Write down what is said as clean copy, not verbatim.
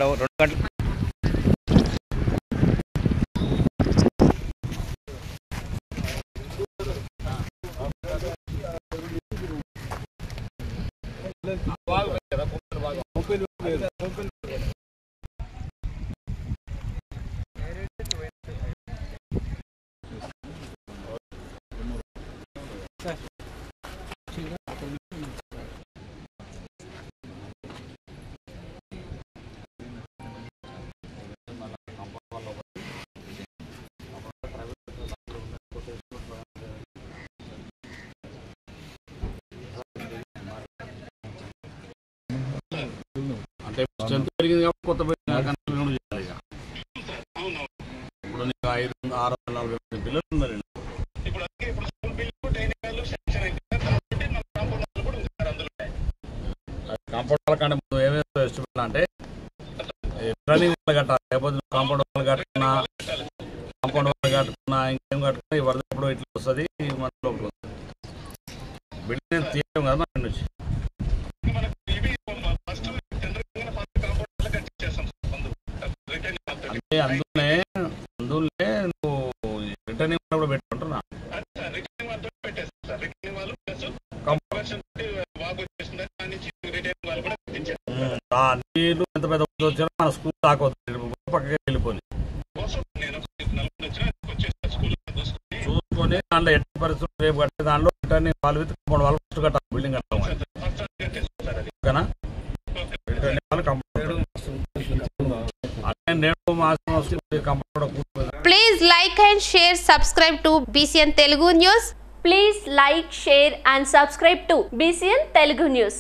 2 గంటలు అంటే స్ట్రెంత్ పెరిగింది కాబట్టి కొత్త చేయాలి. ఇప్పుడు నీకు 640 పిల్లలు ఉన్నారు. కాంపౌండ్ వాళ్ళ కంటే ముందు ఏమేమి ఇష్టపడాలి అంటే రన్నింగ్ వాళ్ళు కట్టాలి. లేకపోతే కాంపౌండ్ వాళ్ళు కట్టుకున్నా ఇంకేం కట్టుకున్నా ఈ వరద ఎప్పుడు ఇట్లా వస్తుంది, మన లోపల వస్తుంది. బిల్డింగ్ తీయడం కదా మన నుంచి. అంటే అందులో నువ్వు రిటర్నింగ్ కూడా పెట్టుకుంటున్నా నీళ్ళు ఎంత పెద్ద వచ్చినా మన స్కూల్ తాకొద్దు, పక్కకి వెళ్ళిపోయి చూసుకొని దాంట్లో ఎట్టి పరిస్థితులు రేపు కట్టే దాంట్లో రిటర్నింగ్ వాళ్ళు కాంపౌండ్ వాళ్ళు ఫస్ట్ కట్టాలి. బిల్డింగ్ కట్టాలి ఓకేనా? రిటర్నింగ్ వాళ్ళు compound. Please like and share, subscribe to BCN Telugu News. Please like, share and subscribe to BCN Telugu News.